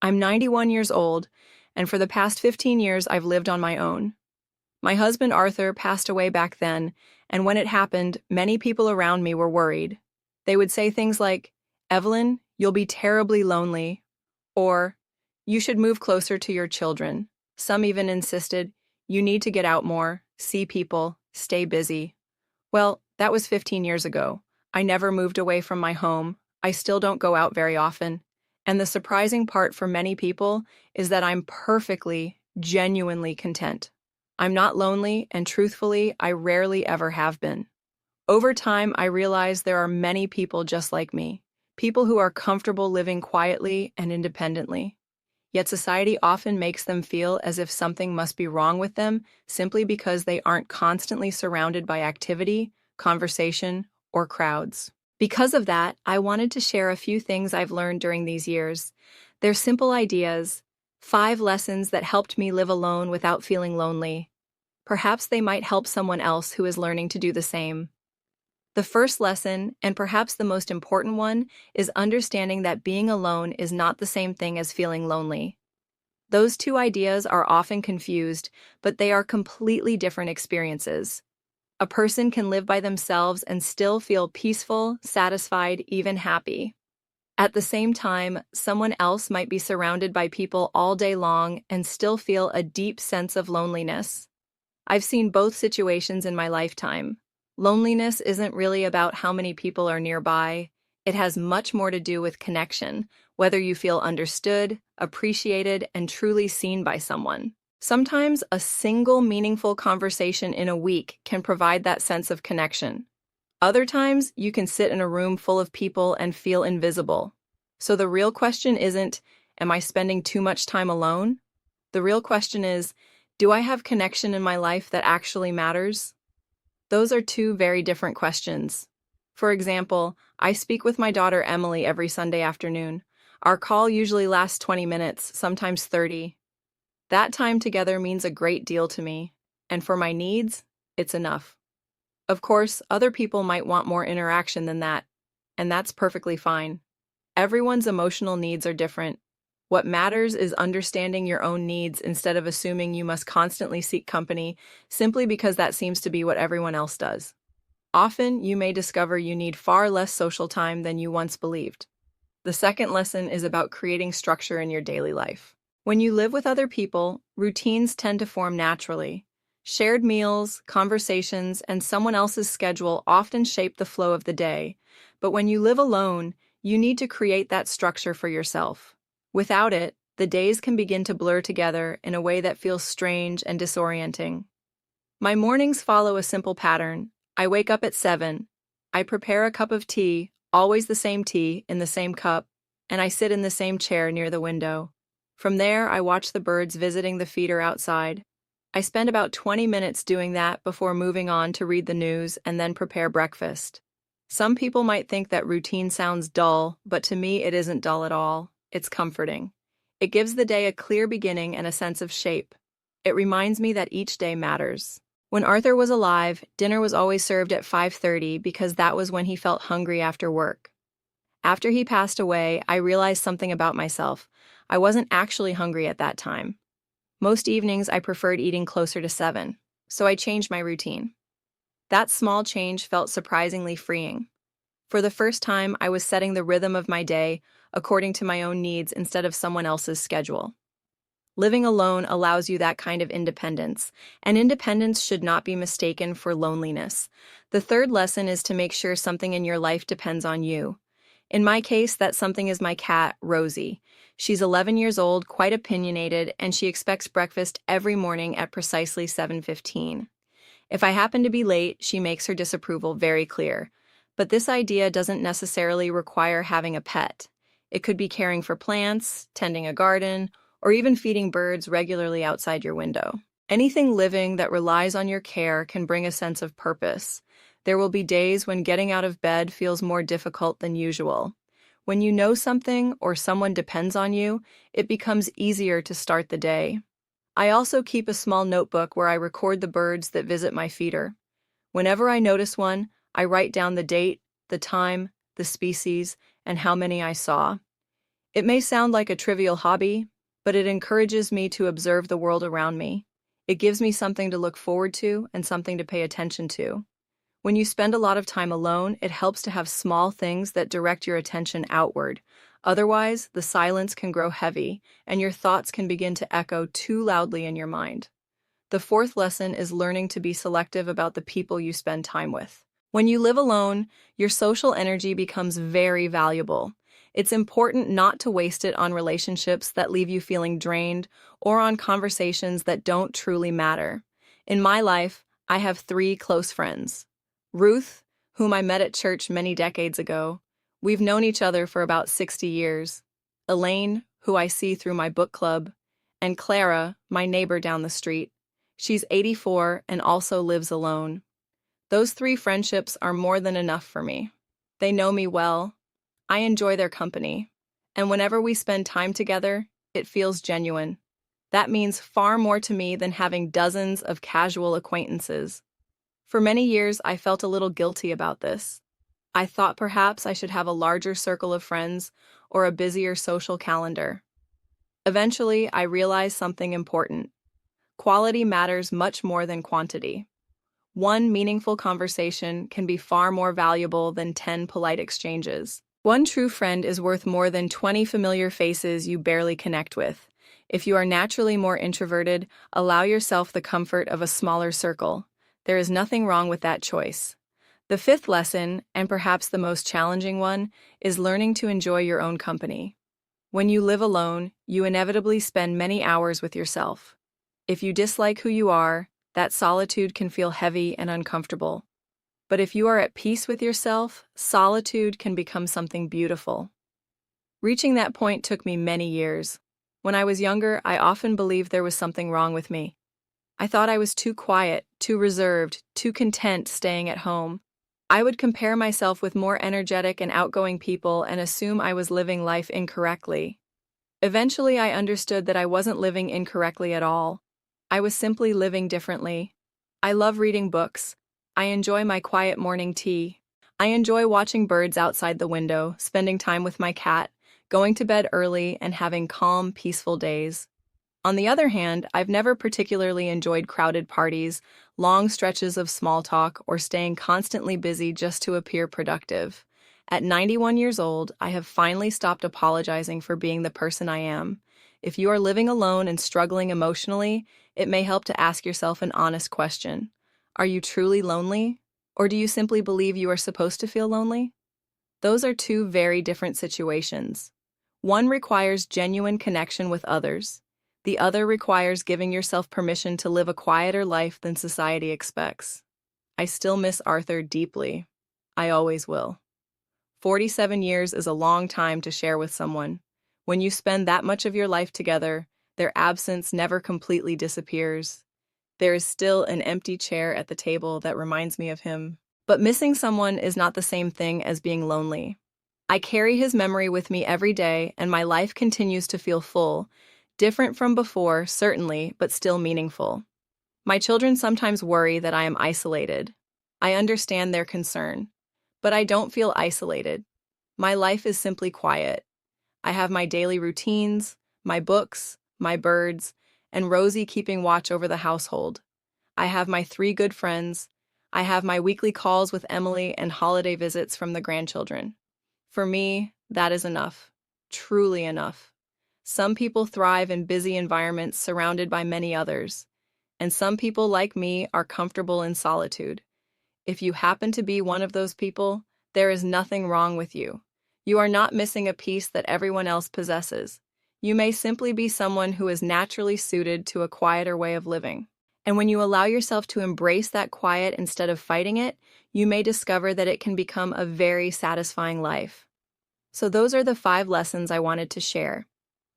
I'm 91 years old, and for the past 15 years I've lived on my own. My husband Arthur passed away back then, and when it happened, many people around me were worried. They would say things like, "Evelyn, you'll be terribly lonely," or "You should move closer to your children." Some even insisted, "You need to get out more, see people, stay busy." Well, that was 15 years ago. I never moved away from my home. I still don't go out very often. And the surprising part for many people is that I'm perfectly, genuinely content. I'm not lonely, and truthfully, I rarely ever have been. Over time, I realized there are many people just like me, people who are comfortable living quietly and independently. Yet society often makes them feel as if something must be wrong with them simply because they aren't constantly surrounded by activity, conversation, or crowds. Because of that, I wanted to share a few things I've learned during these years. They're simple ideas, 5 lessons that helped me live alone without feeling lonely. Perhaps they might help someone else who is learning to do the same. The first lesson, and perhaps the most important one, is understanding that being alone is not the same thing as feeling lonely. Those two ideas are often confused, but they are completely different experiences. A person can live by themselves and still feel peaceful, satisfied, even happy. At the same time, someone else might be surrounded by people all day long and still feel a deep sense of loneliness. I've seen both situations in my lifetime. Loneliness isn't really about how many people are nearby. It has much more to do with connection, whether you feel understood, appreciated, and truly seen by someone. Sometimes a single meaningful conversation in a week can provide that sense of connection. Other times, you can sit in a room full of people and feel invisible. So the real question isn't, am I spending too much time alone? The real question is, do I have connection in my life that actually matters? Those are two very different questions. For example, I speak with my daughter Emily every Sunday afternoon. Our call usually lasts 20 minutes, sometimes 30. That time together means a great deal to me, and for my needs, it's enough. Of course, other people might want more interaction than that, and that's perfectly fine. Everyone's emotional needs are different. What matters is understanding your own needs instead of assuming you must constantly seek company simply because that seems to be what everyone else does. Often, you may discover you need far less social time than you once believed. The second lesson is about creating structure in your daily life. When you live with other people, routines tend to form naturally. Shared meals, conversations, and someone else's schedule often shape the flow of the day. But when you live alone, you need to create that structure for yourself. Without it, the days can begin to blur together in a way that feels strange and disorienting. My mornings follow a simple pattern. I wake up at 7. I prepare a cup of tea, always the same tea, in the same cup, and I sit in the same chair near the window. From there, I watch the birds visiting the feeder outside. I spend about 20 minutes doing that before moving on to read the news and then prepare breakfast. Some people might think that routine sounds dull, but to me it isn't dull at all. It's comforting. It gives the day a clear beginning and a sense of shape. It reminds me that each day matters. When Arthur was alive, dinner was always served at 5:30 because that was when he felt hungry after work. After he passed away, I realized something about myself. I wasn't actually hungry at that time. Most evenings I preferred eating closer to 7, so I changed my routine. That small change felt surprisingly freeing. For the first time, I was setting the rhythm of my day according to my own needs instead of someone else's schedule. Living alone allows you that kind of independence, and independence should not be mistaken for loneliness. The third lesson is to make sure something in your life depends on you. In my case, that something is my cat, Rosie. She's 11 years old, quite opinionated, and she expects breakfast every morning at precisely 7:15. If I happen to be late, she makes her disapproval very clear. But this idea doesn't necessarily require having a pet. It could be caring for plants, tending a garden, or even feeding birds regularly outside your window. Anything living that relies on your care can bring a sense of purpose. There will be days when getting out of bed feels more difficult than usual. When you know something or someone depends on you, it becomes easier to start the day. I also keep a small notebook where I record the birds that visit my feeder. Whenever I notice one, I write down the date, the time, the species, and how many I saw. It may sound like a trivial hobby, but it encourages me to observe the world around me. It gives me something to look forward to and something to pay attention to. When you spend a lot of time alone, it helps to have small things that direct your attention outward. Otherwise, the silence can grow heavy, and your thoughts can begin to echo too loudly in your mind. The fourth lesson is learning to be selective about the people you spend time with. When you live alone, your social energy becomes very valuable. It's important not to waste it on relationships that leave you feeling drained or on conversations that don't truly matter. In my life, I have three close friends. Ruth, whom I met at church many decades ago. We've known each other for about 60 years. Elaine, who I see through my book club. And Clara, my neighbor down the street. She's 84 and also lives alone. Those three friendships are more than enough for me. They know me well. I enjoy their company. And whenever we spend time together, it feels genuine. That means far more to me than having dozens of casual acquaintances. For many years, I felt a little guilty about this. I thought perhaps I should have a larger circle of friends or a busier social calendar. Eventually, I realized something important. Quality matters much more than quantity. One meaningful conversation can be far more valuable than 10 polite exchanges. One true friend is worth more than 20 familiar faces you barely connect with. If you are naturally more introverted, allow yourself the comfort of a smaller circle. There is nothing wrong with that choice. The fifth lesson, and perhaps the most challenging one, is learning to enjoy your own company. When you live alone, you inevitably spend many hours with yourself. If you dislike who you are, that solitude can feel heavy and uncomfortable. But if you are at peace with yourself, solitude can become something beautiful. Reaching that point took me many years. When I was younger, I often believed there was something wrong with me. I thought I was too quiet, too reserved, too content staying at home. I would compare myself with more energetic and outgoing people and assume I was living life incorrectly. Eventually, I understood that I wasn't living incorrectly at all. I was simply living differently. I love reading books. I enjoy my quiet morning tea. I enjoy watching birds outside the window, spending time with my cat, going to bed early, and having calm, peaceful days. On the other hand, I've never particularly enjoyed crowded parties, long stretches of small talk, or staying constantly busy just to appear productive. At 91 years old, I have finally stopped apologizing for being the person I am. If you are living alone and struggling emotionally, it may help to ask yourself an honest question. Are you truly lonely? Or do you simply believe you are supposed to feel lonely? Those are two very different situations. One requires genuine connection with others. The other requires giving yourself permission to live a quieter life than society expects. I still miss Arthur deeply. I always will. 47 years is a long time to share with someone. When you spend that much of your life together, their absence never completely disappears. There is still an empty chair at the table that reminds me of him. But missing someone is not the same thing as being lonely. I carry his memory with me every day, and my life continues to feel full. Different from before, certainly, but still meaningful. My children sometimes worry that I am isolated. I understand their concern. But I don't feel isolated. My life is simply quiet. I have my daily routines, my books, my birds, and Rosie keeping watch over the household. I have my three good friends. I have my weekly calls with Emily and holiday visits from the grandchildren. For me, that is enough. Truly enough. Some people thrive in busy environments surrounded by many others, and some people like me are comfortable in solitude. If you happen to be one of those people, there is nothing wrong with you. You are not missing a piece that everyone else possesses. You may simply be someone who is naturally suited to a quieter way of living. And when you allow yourself to embrace that quiet instead of fighting it, you may discover that it can become a very satisfying life. So those are the 5 lessons I wanted to share.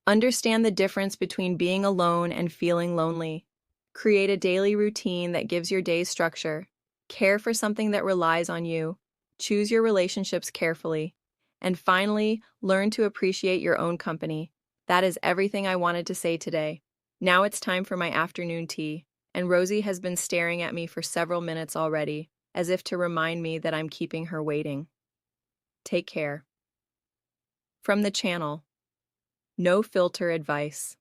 Understand the difference between being alone and feeling lonely. Create a daily routine that gives your days structure. Care for something that relies on you. Choose your relationships carefully. And finally, learn to appreciate your own company. That is everything I wanted to say today. Now it's time for my afternoon tea, and Rosie has been staring at me for several minutes already, as if to remind me that I'm keeping her waiting. Take care. From the channel. No filter advice.